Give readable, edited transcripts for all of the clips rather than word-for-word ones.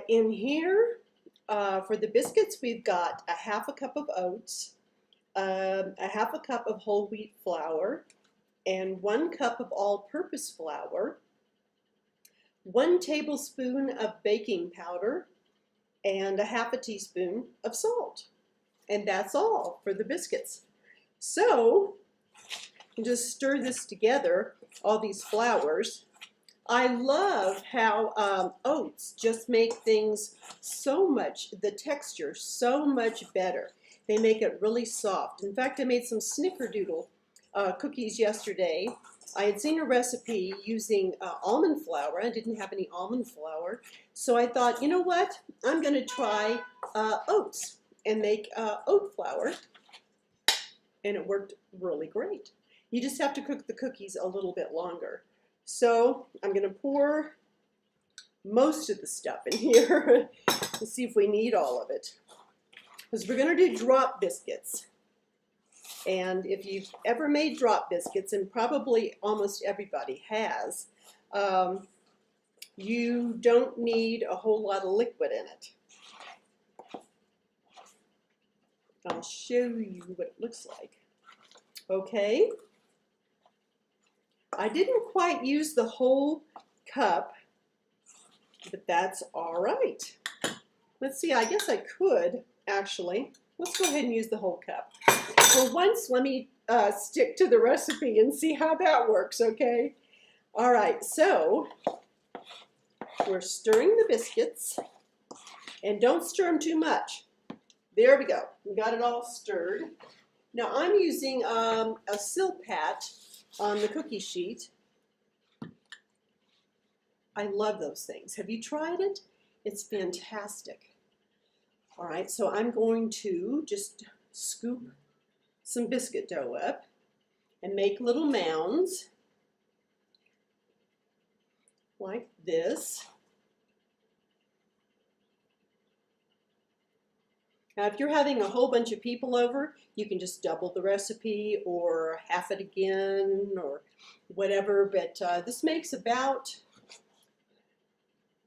In here, for the biscuits, we've got a half a cup of oats, a half a cup of whole wheat flour, and 1 cup of all-purpose flour, 1 tablespoon of baking powder, and a half a teaspoon of salt. And that's all for the biscuits. So, just stir this together, all these flours. I love how oats just make things so much, the texture so much better. They make it really soft. In fact, I made some snickerdoodle cookies yesterday. I had seen a recipe using almond flour. I didn't have any almond flour. So I thought, you know what? I'm going to try oats and make oat flour. And it worked really great. You just have to cook the cookies a little bit longer. So I'm going to pour most of the stuff in here to see if we need all of it. Because we're going to do drop biscuits. And if you've ever made drop biscuits, and probably almost everybody has, you don't need a whole lot of liquid in it. I'll show you what it looks like. Okay. I didn't quite use the whole cup, but that's all right. Let's see, I guess I could actually. Let's go ahead and use the whole cup. For once, let me stick to the recipe and see how that works, okay? All right, so we're stirring the biscuits, and don't stir them too much. There we go. We got it all stirred. Now I'm using a Silpat on the cookie sheet. I love those things. Have you tried it? It's fantastic. All right, so I'm going to just scoop some biscuit dough up and make little mounds like this. Now, if you're having a whole bunch of people over, you can just double the recipe or half it again or whatever. But this makes about,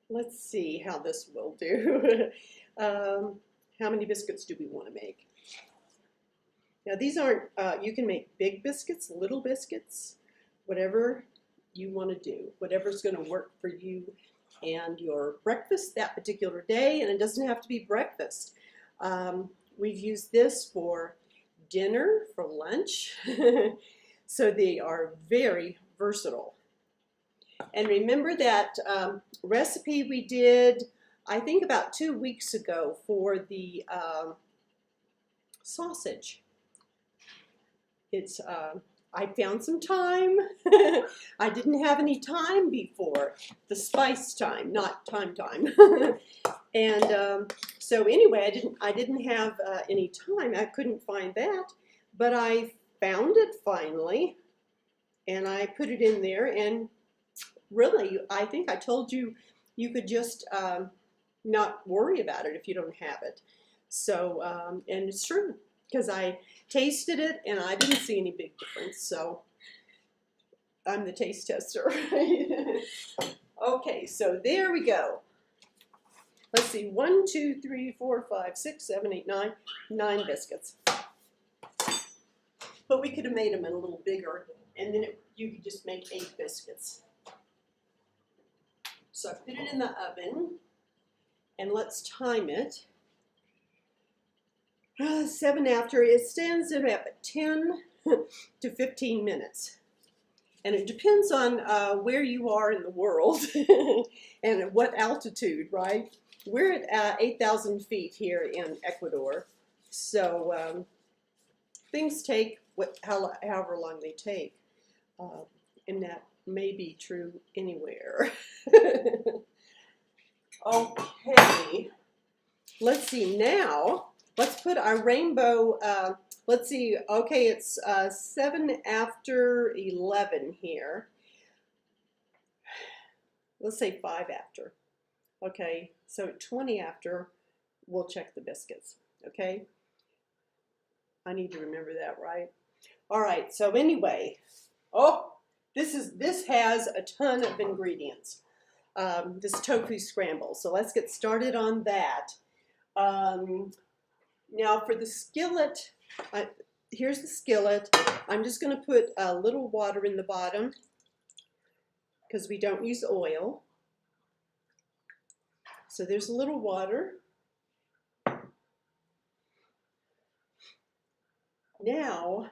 let's see how this will do. How many biscuits do we want to make? Now, these aren't, you can make big biscuits, little biscuits, whatever you want to do, whatever's going to work for you and your breakfast that particular day. And it doesn't have to be breakfast. We've used this for dinner, for lunch, so they are very versatile. And remember that recipe we did, I think about 2 weeks ago for the sausage. It's, I found some time. I didn't have any time before, the spice time, not time. And so anyway, I didn't have any time. I couldn't find that, but I found it finally, and I put it in there. And really, I think I told you you could just not worry about it if you don't have it. So, and it's true, because I tasted it and I didn't see any big difference. So I'm the taste tester. Okay, so there we go. Let's see, 1, 2, 3, 4, 5, 6, 7, 8, 9 biscuits. But we could have made them a little bigger, and then you could just make 8 biscuits. So I put it in the oven, and let's time it. 7 after, it stands at about 10 to 15 minutes. And it depends on where you are in the world and at what altitude, right? We're at 8,000 feet here in Ecuador, so things take however long they take, and that may be true anywhere. Okay, let's see now. Let's put our rainbow, let's see, okay, it's 7 after 11 here. Let's say 5 after. Okay, so 20 after, we'll check the biscuits, okay? I need to remember that, right? All right, so anyway, oh, this has a ton of ingredients. this tofu scramble. So let's get started on that. Now for the skillet, here's the skillet. I'm just going to put a little water in the bottom because we don't use oil. So there's a little water. Now,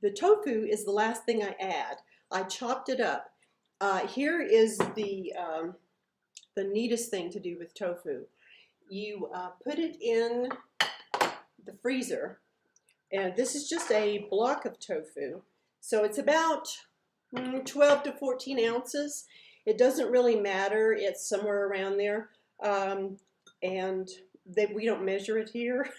the tofu is the last thing I add. I chopped it up. Here is the neatest thing to do with tofu. You put it in the freezer, and this is just a block of tofu. So it's about 12 to 14 ounces. It doesn't really matter. It's somewhere around there. And we don't measure it here.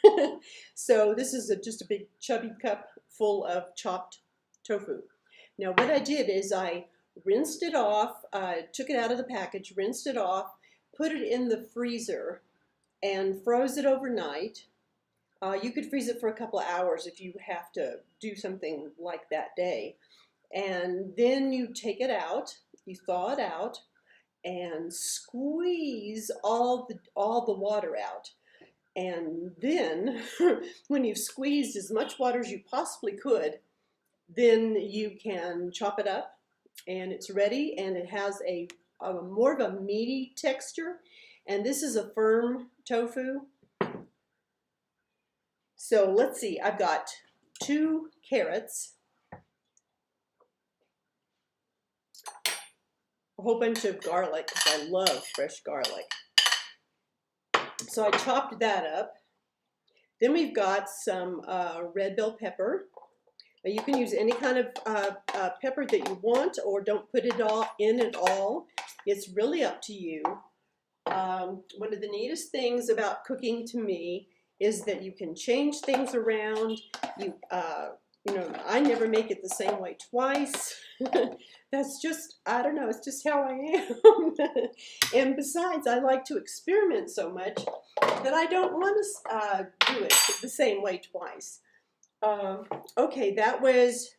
So this is just a big chubby cup full of chopped tofu. Now what I did is I rinsed it off, took it out of the package, rinsed it off, put it in the freezer, and froze it overnight. You could freeze it for a couple of hours if you have to do something like that day. And then you take it out, you thaw it out, and squeeze all the water out. And then when you've squeezed as much water as you possibly could, then you can chop it up and it's ready, and it has a more of a meaty texture, and this is a firm tofu. So let's see, I've got 2 carrots, a whole bunch of garlic because I love fresh garlic. So I chopped that up. Then we've got some red bell pepper. Now you can use any kind of pepper that you want, or don't put it all in at all. It's really up to you. One of the neatest things about cooking to me is that you can change things around. You know, I never make it the same way twice. That's just, I don't know, it's just how I am. And besides, I like to experiment so much that I don't want to do it the same way twice. Okay, that was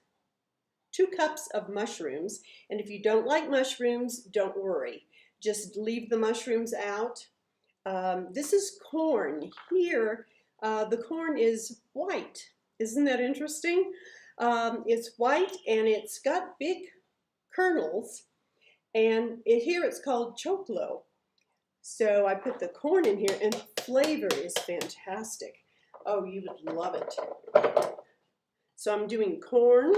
2 cups of mushrooms. And if you don't like mushrooms, don't worry. Just leave the mushrooms out. This is corn. Here, the corn is white. Isn't that interesting? It's white and it's got big kernels, and here it's called choclo. So I put the corn in here, and the flavor is fantastic. Oh, you would love it. So I'm doing corn,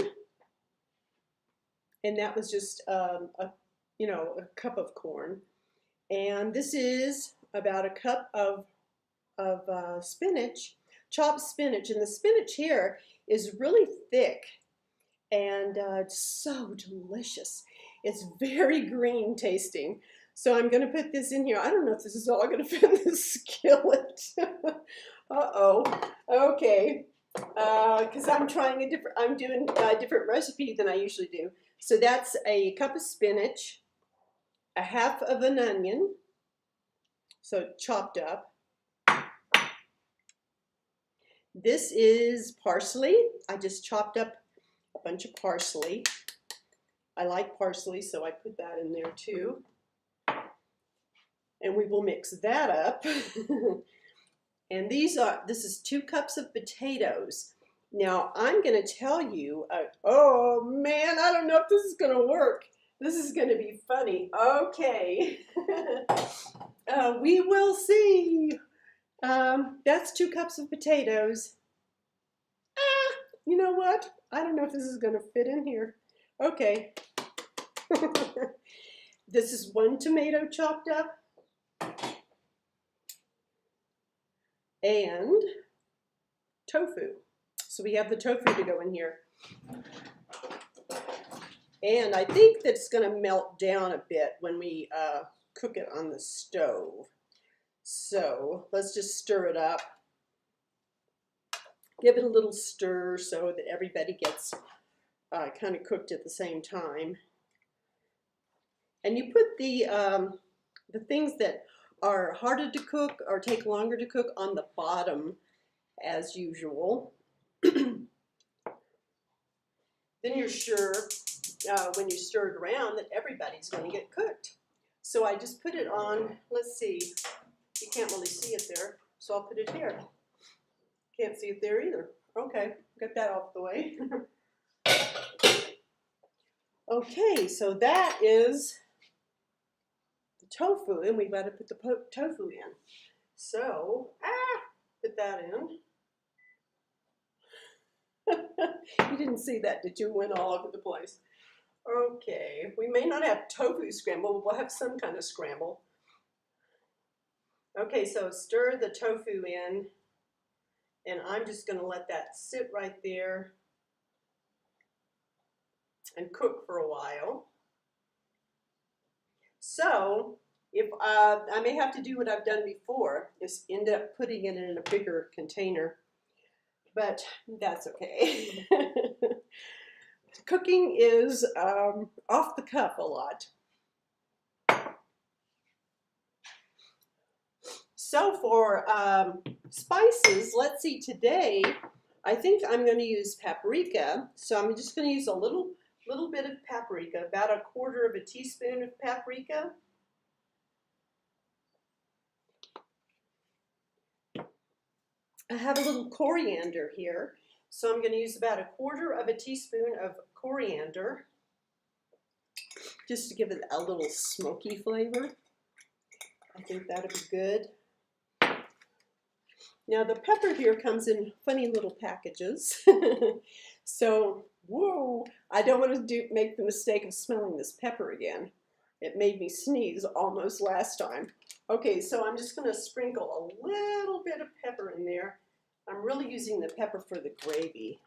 and that was just a cup of corn. And this is about a cup of spinach, chopped spinach, and the spinach here is really thick and it's so delicious. It's very green tasting. So I'm going to put this in here. I don't know if this is all going to fit in this skillet. Uh-oh. Okay. Because I'm doing a different recipe than I usually do. So that's a cup of spinach, a half of an onion, so chopped up. This is parsley. I just chopped up a bunch of parsley. I like parsley, so I put that in there too. And we will mix that up. And this is 2 cups of potatoes. Now I'm going to tell you, oh man, I don't know if this is going to work. This is going to be funny. Okay. We will see. That's 2 cups of potatoes. You know what? I don't know if this is going to fit in here. Okay. This is 1 tomato chopped up. And tofu. So we have the tofu to go in here. And I think that's going to melt down a bit when we cook it on the stove. So let's just stir it up. Give it a little stir so that everybody gets kind of cooked at the same time. And you put the things that are harder to cook or take longer to cook on the bottom as usual. Then you're sure when you stir it around that everybody's going to get cooked. So I just put it on, let's see, you can't really see it there, so I'll put it here. Can't see it there either. Okay, get that off the way. Okay, so that is the tofu, and we've got to put the tofu in. So, put that in. You didn't see that, did you? It went all over the place. Okay, we may not have tofu scramble, but we'll have some kind of scramble. Okay, so stir the tofu in, and I'm just going to let that sit right there and cook for a while. So, if I may have to do what I've done before, is end up putting it in a bigger container, but that's okay. Cooking is off the cuff a lot. So for spices, let's see, today I think I'm going to use paprika. So I'm just going to use a little bit of paprika, about 1/4 teaspoon of paprika. I have a little coriander here, so I'm going to use about 1/4 teaspoon of coriander, just to give it a little smoky flavor. I think that'll be good. Now the pepper here comes in funny little packages. So, whoa, I don't want to make the mistake of smelling this pepper again. It made me sneeze almost last time. Okay, so I'm just going to sprinkle a little bit of pepper in there. I'm really using the pepper for the gravy.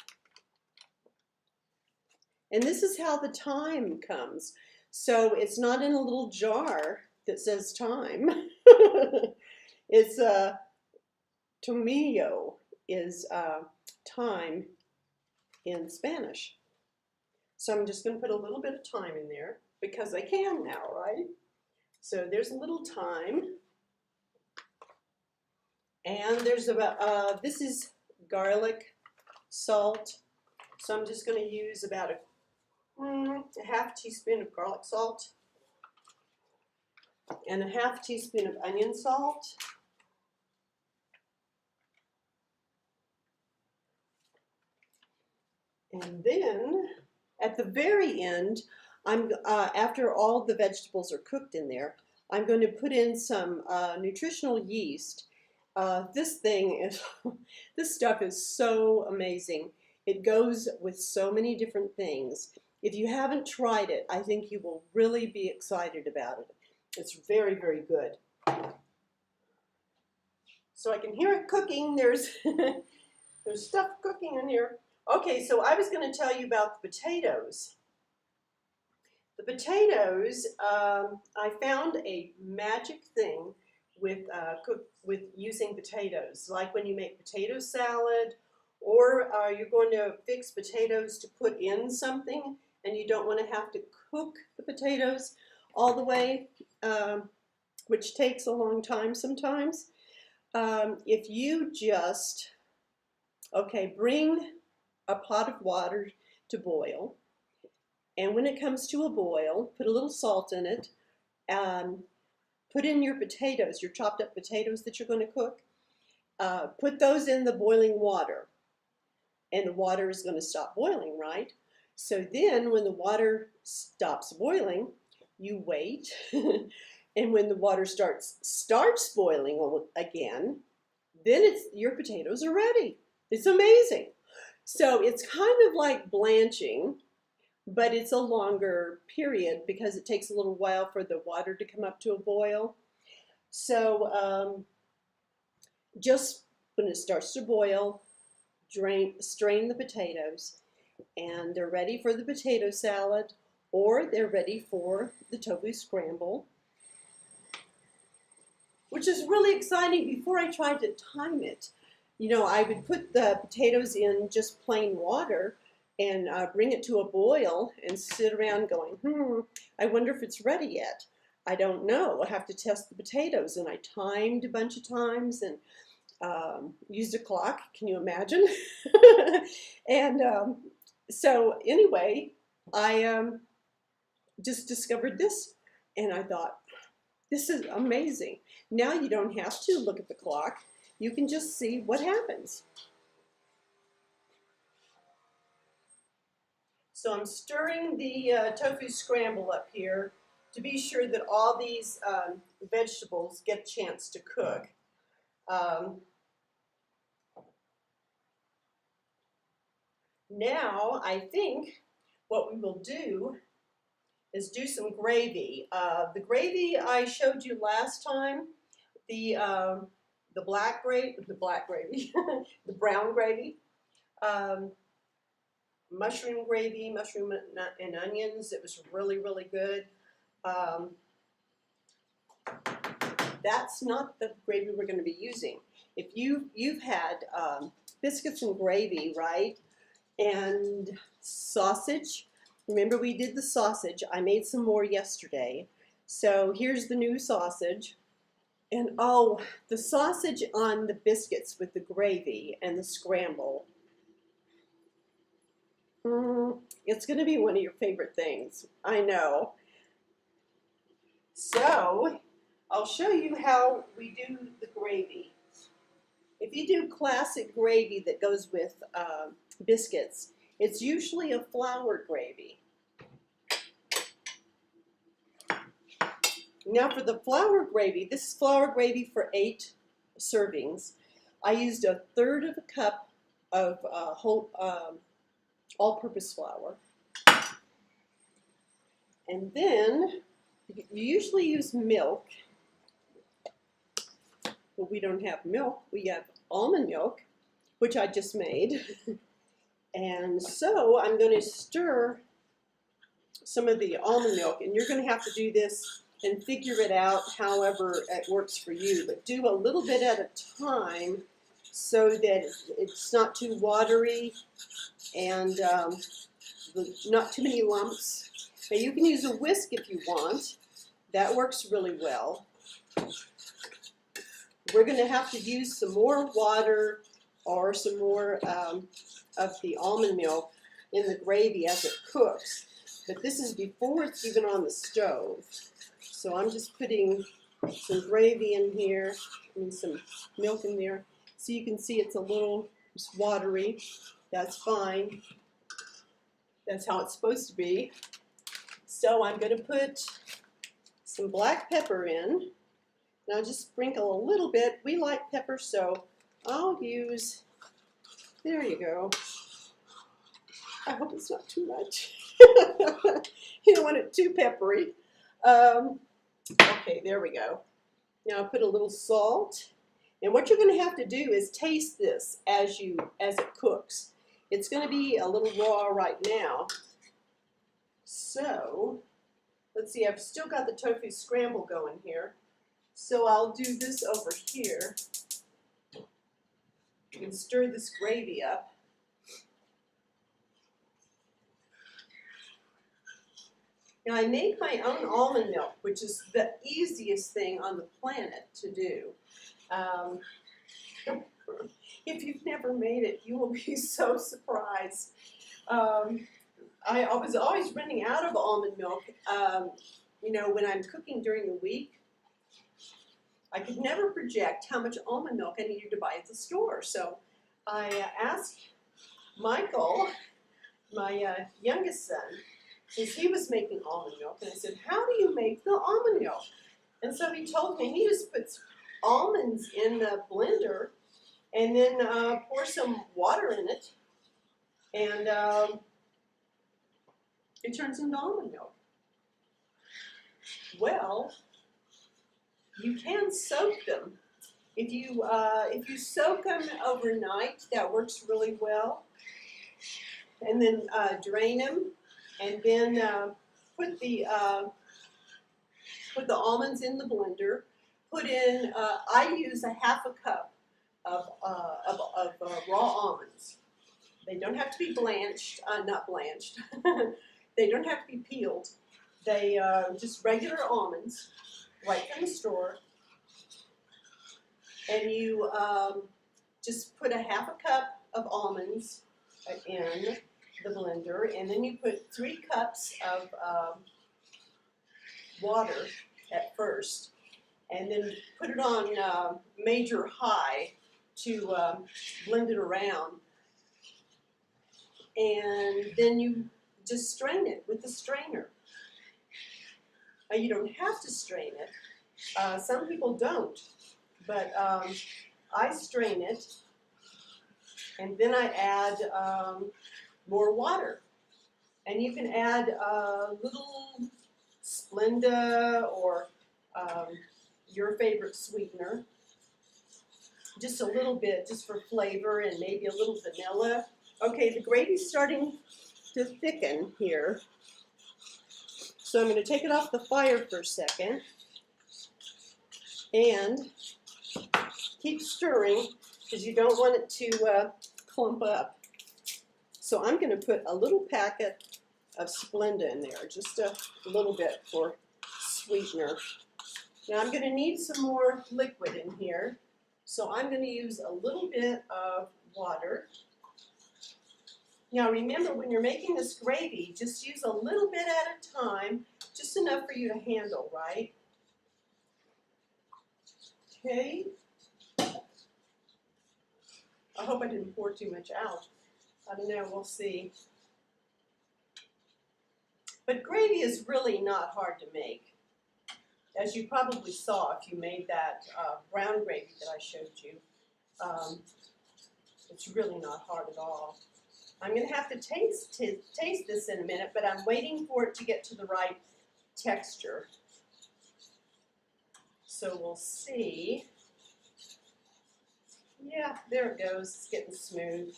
And this is how the thyme comes. So it's not in a little jar that says thyme. It's tomillo is thyme in Spanish. So I'm just going to put a little bit of thyme in there because I can now, right? So there's a little thyme. And there's about, this is garlic salt. So I'm just going to use about a 1/2 teaspoon of garlic salt and a 1/2 teaspoon of onion salt. And then at the very end, after all the vegetables are cooked in there, I'm going to put in some nutritional yeast. This stuff is so amazing. It goes with so many different things. If you haven't tried it, I think you will really be excited about it. It's very, very good. So I can hear it cooking. There's stuff cooking in here. Okay, so I was going to tell you about the potatoes. The potatoes, I found a magic thing with using potatoes, like when you make potato salad, or you're going to fix potatoes to put in something, and you don't want to have to cook the potatoes all the way, which takes a long time sometimes. If you just, bring a pot of water to boil, and when it comes to a boil, put a little salt in it, put in your potatoes, your chopped up potatoes that you're going to cook, put those in the boiling water, and the water is going to stop boiling, right? So then when the water stops boiling, you wait, and when the water starts boiling again, then your potatoes are ready. It's amazing. So it's kind of like blanching, but it's a longer period because it takes a little while for the water to come up to a boil. So just when it starts to boil, strain the potatoes, and they're ready for the potato salad, or they're ready for the tofu scramble, which is really exciting. Before I tried to time it, I would put the potatoes in just plain water and bring it to a boil and sit around going, I wonder if it's ready yet. I don't know. I'll have to test the potatoes. And I timed a bunch of times and used a clock. Can you imagine? And so anyway, I just discovered this, and I thought, This is amazing. Now you don't have to look at the clock. You can just see what happens. So I'm stirring the tofu scramble up here to be sure that all these vegetables get a chance to cook. Now I think what we will do is do some gravy. The gravy I showed you last time, the black gravy, the brown gravy, mushroom gravy, mushroom and onions. It was really, really good. That's not the gravy we're going to be using. If you've had biscuits and gravy, right, and sausage. Remember we did the sausage. I made some more yesterday. So here's the new sausage. And oh, the sausage on the biscuits with the gravy and the scramble. It's going to be one of your favorite things. I know. So I'll show you how we do the gravy. If you do classic gravy that goes with biscuits, it's usually a flour gravy. Now for the flour gravy, this is flour gravy for 8 servings. I used 1/3 of a cup of whole all-purpose flour. And then you usually use milk. But we don't have milk. We have almond milk, which I just made. And so I'm going to stir some of the almond milk, and you're going to have to do this and figure it out however it works for you. But do a little bit at a time so that it's not too watery and not too many lumps. Now you can use a whisk if you want. That works really well. We're going to have to use some more water or some more of the almond milk in the gravy as it cooks. But this is before it's even on the stove. So I'm just putting some gravy in here and some milk in there. So you can see it's a little watery. That's fine. That's how it's supposed to be. So I'm going to put some black pepper in. Now just sprinkle a little bit. We like pepper, so I'll use, there you go. I hope it's not too much. You don't want it too peppery. Okay, there we go. Now I'll put a little salt. And what you're going to have to do is taste this as it cooks. It's going to be a little raw right now. So, let's see, I've still got the tofu scramble going here. So I'll do this over here and stir this gravy up. Now I make my own almond milk, which is the easiest thing on the planet to do. If you've never made it, you will be so surprised. I was always running out of almond milk. You know, when I'm cooking during the week, I could never project how much almond milk I needed to buy at the store. So I asked Michael, my youngest son, since he was making almond milk, and I said, how do you make the almond milk? And so he told me he just puts almonds in the blender and then pour some water in it, and it turns into almond milk. Well, you can soak them. If you soak them overnight, that works really well. And then drain them, and then put the almonds in the blender. Put in, I use a 1/2 cup of raw almonds. They don't have to be blanched, not blanched. They don't have to be peeled. They just regular almonds, right from the store. And you just put a 1/2 cup of almonds in the blender, and then you put 3 cups of water at first. and then put it on major high to blend it around. And then you just strain it with the strainer. You don't have to strain it. Some people don't, but I strain it, and then I add more water. And you can add a little Splenda or your favorite sweetener. Just a little bit, just for flavor, and maybe a little vanilla. Okay, the gravy's starting to thicken here. So I'm going to take it off the fire for a second and keep stirring because you don't want it to clump up. So I'm going to put a little packet of Splenda in there, just a little bit for sweetener. Now I'm going to need some more liquid in here, so I'm going to use a little bit of water. Now remember, when you're making this gravy, just use a little bit at a time, just enough for you to handle, right? Okay. I hope I didn't pour too much out. I don't know, we'll see. But gravy is really not hard to make. As you probably saw if you made that brown gravy that I showed you. It's really not hard at all. I'm going to have to taste this in a minute, but I'm waiting for it to get to the right texture. So we'll see. Yeah, there it goes. It's getting smooth.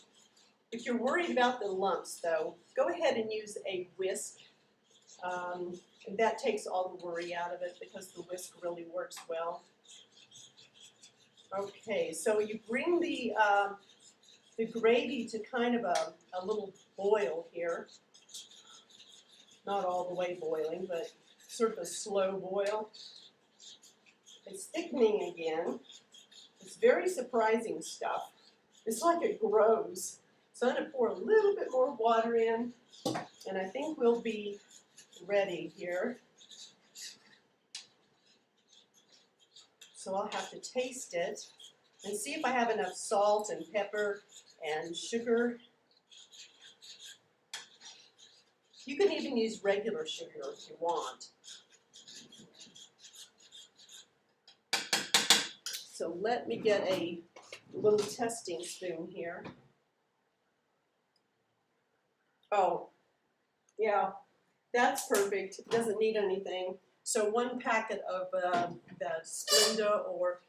If you're worried about the lumps, though, go ahead and use a whisk. And that takes all the worry out of it because the whisk really works well. Okay, so you bring the gravy to kind of a little boil here. Not all the way boiling, but sort of a slow boil. It's thickening again. It's very surprising stuff. It's like it grows. So I'm going to pour a little bit more water in, and I think we'll be ready here. So I'll have to taste it and see if I have enough salt and pepper and sugar. You can even use regular sugar if you want. So let me get a little testing spoon here. Oh, yeah, that's perfect. It doesn't need anything. So 1 packet of the Splenda or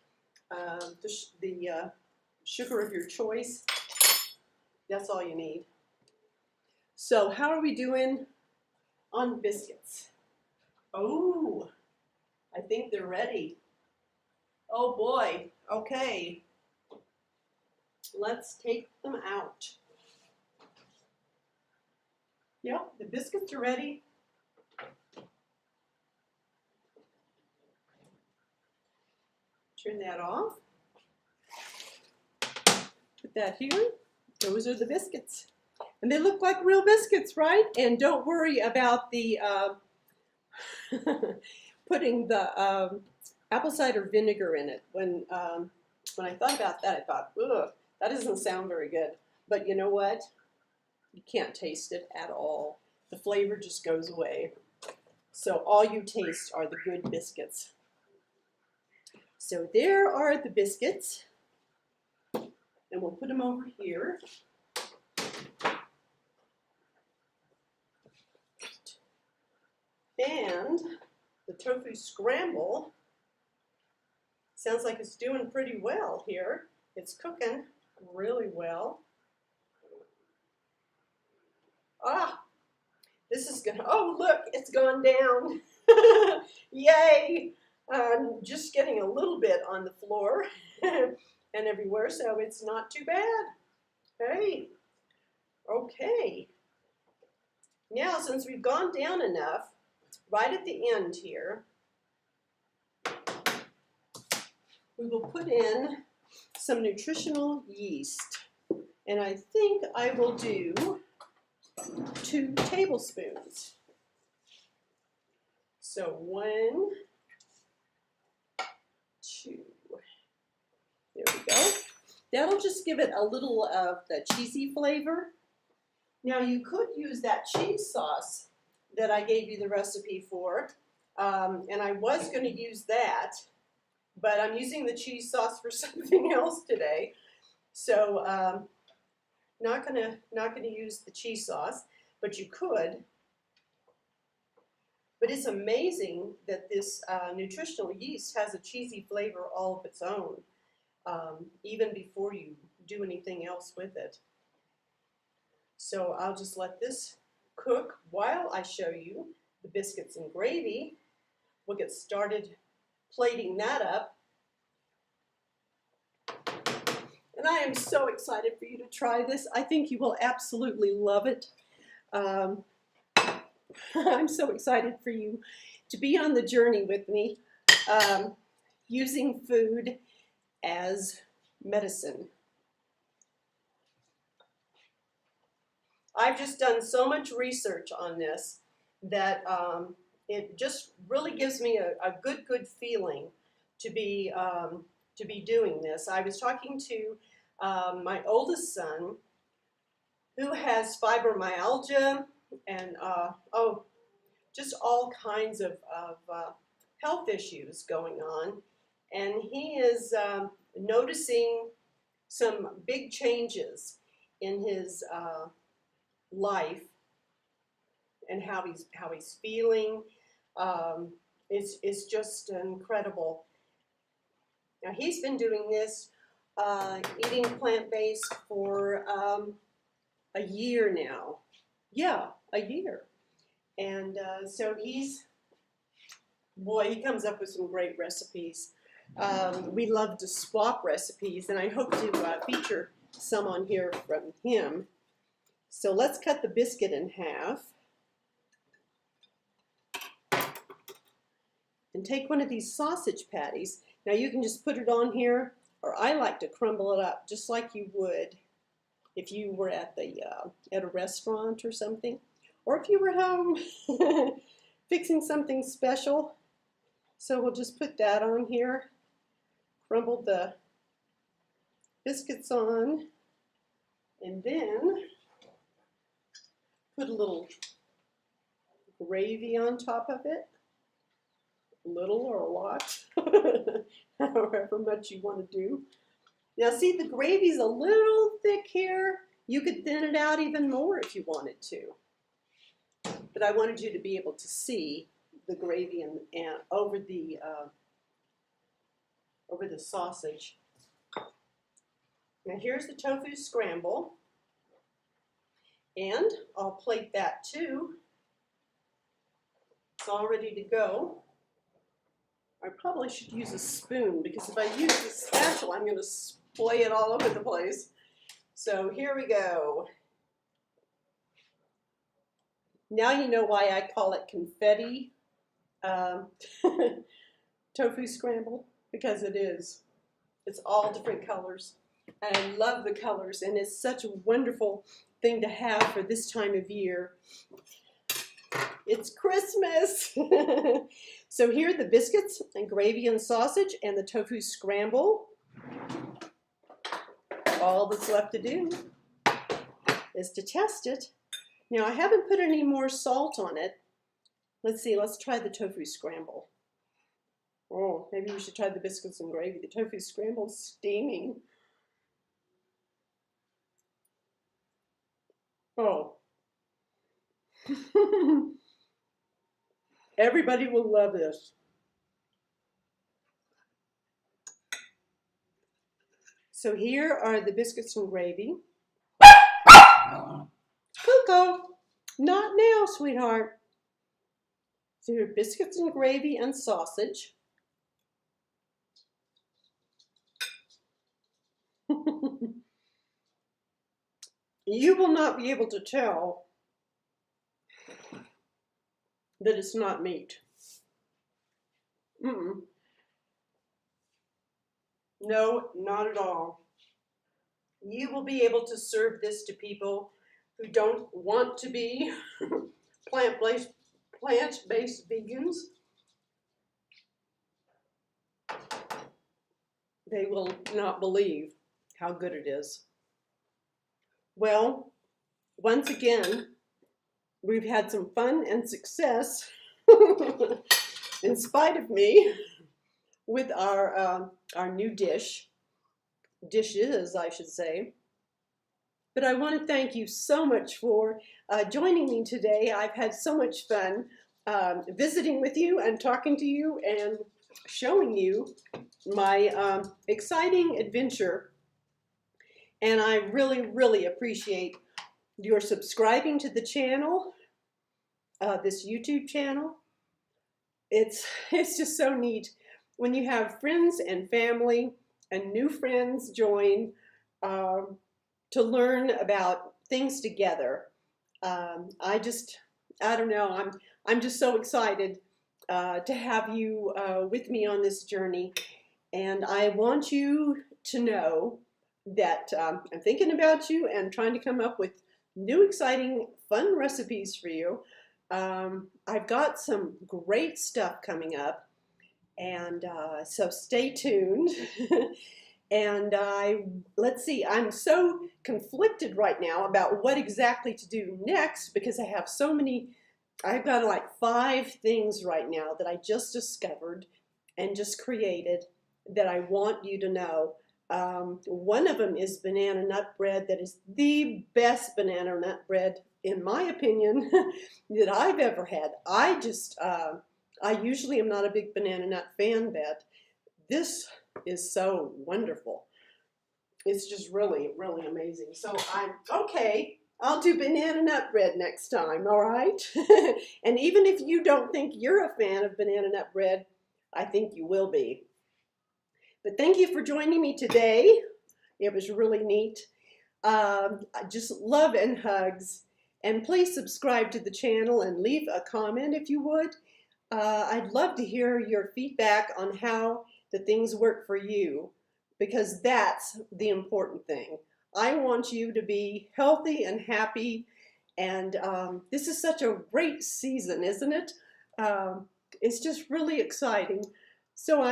the sugar of your choice. That's all you need. So how are we doing on biscuits? Oh, I think they're ready. Oh boy, okay. Let's take them out. Yep, the biscuits are ready. Turn that off. Put that here. Those are the biscuits. And they look like real biscuits, right? And don't worry about the putting the apple cider vinegar in it. When I thought about that, I thought, ugh, that doesn't sound very good. But you know what? You can't taste it at all. The flavor just goes away. So all you taste are the good biscuits. So there are the biscuits. And we'll put them over here. And the tofu scramble sounds like it's doing pretty well here. It's cooking really well. Ah, this is gonna, oh look, it's gone down. Yay! Just getting a little bit on the floor and everywhere, so it's not too bad. Hey, okay. Now, since we've gone down enough, right at the end here, we will put in some nutritional yeast. And I think I will do 2 tablespoons. So 1, That'll just give it a little of the cheesy flavor. Now you could use that cheese sauce that I gave you the recipe for, and I was going to use that, but I'm using the cheese sauce for something else today. So not gonna use the cheese sauce, but you could. But it's amazing that this nutritional yeast has a cheesy flavor all of its own, even before you do anything else with it. So I'll just let this cook while I show you the biscuits and gravy. We'll get started plating that up. And I am so excited for you to try this. I think you will absolutely love it. I'm so excited for you to be on the journey with me, using food as medicine. I've just done so much research on this that it just really gives me a good feeling to be doing this. I was talking to my oldest son, who has fibromyalgia and just all kinds of health issues going on, and he is noticing some big changes in his life and how he's feeling. It's just incredible. Now he's been doing this, eating plant-based for a year now. Yeah, a year. And so he comes up with some great recipes. We love to swap recipes, and I hope to feature some on here from him. So let's cut the biscuit in half. And take one of these sausage patties. Now you can just put it on here, or I like to crumble it up just like you would if you were at a restaurant or something, or if you were at home fixing something special. So we'll just put that on here, crumble the biscuits on, and then put a little gravy on top of it. Little or a lot, however much you want to do. Now see, the gravy's a little thick here. You could thin it out even more if you wanted to. But I wanted you to be able to see the gravy and over the sausage. Now here's the tofu scramble, and I'll plate that too. It's all ready to go. I probably should use a spoon, because if I use the spatula, I'm going to splay it all over the place. So here we go. Now you know why I call it confetti tofu scramble, because it is. It's all different colors. And I love the colors, and it's such a wonderful thing to have for this time of year. It's Christmas. So here are the biscuits and gravy and sausage and the tofu scramble. All that's left to do is to test it. Now I haven't put any more salt on it. Let's see, let's try the tofu scramble. Oh, maybe we should try the biscuits and gravy. The tofu scramble's steaming. Oh. Everybody will love this. So here are the biscuits and gravy. Coco, not now, sweetheart. So here are biscuits and gravy and sausage. You will not be able to tell that it's not meat. No, not at all. You will be able to serve this to people who don't want to be plant-based vegans. They will not believe how good it is. Well, once again, we've had some fun and success, in spite of me, with our new dishes, I should say. But I want to thank you so much for joining me today. I've had so much fun visiting with you and talking to you and showing you my exciting adventure. And I really, really appreciate your subscribing to the channel, this YouTube channel. It's just so neat when you have friends and family and new friends join to learn about things together. I don't know, I'm just so excited to have you with me on this journey. And I want you to know that I'm thinking about you and trying to come up with new, exciting, fun recipes for you. I've got some great stuff coming up, and so stay tuned. And let's see, I'm so conflicted right now about what exactly to do next because I have so many. I've got like 5 things right now that I just discovered and just created that I want you to know. One of them is banana nut bread that is the best banana nut bread, in my opinion, that I've ever had. I usually am not a big banana nut fan, but this is so wonderful. It's just really, really amazing. So I'll do banana nut bread next time, all right? And even if you don't think you're a fan of banana nut bread, I think you will be. But thank you for joining me today. It was really neat. Just love and hugs. And please subscribe to the channel and leave a comment if you would. I'd love to hear your feedback on how the things work for you, because that's the important thing. I want you to be healthy and happy, and this is such a great season, isn't it? It's just really exciting. So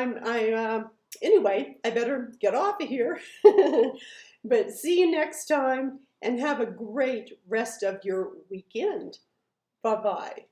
anyway, I better get off of here. But see you next time, and have a great rest of your weekend. Bye-bye.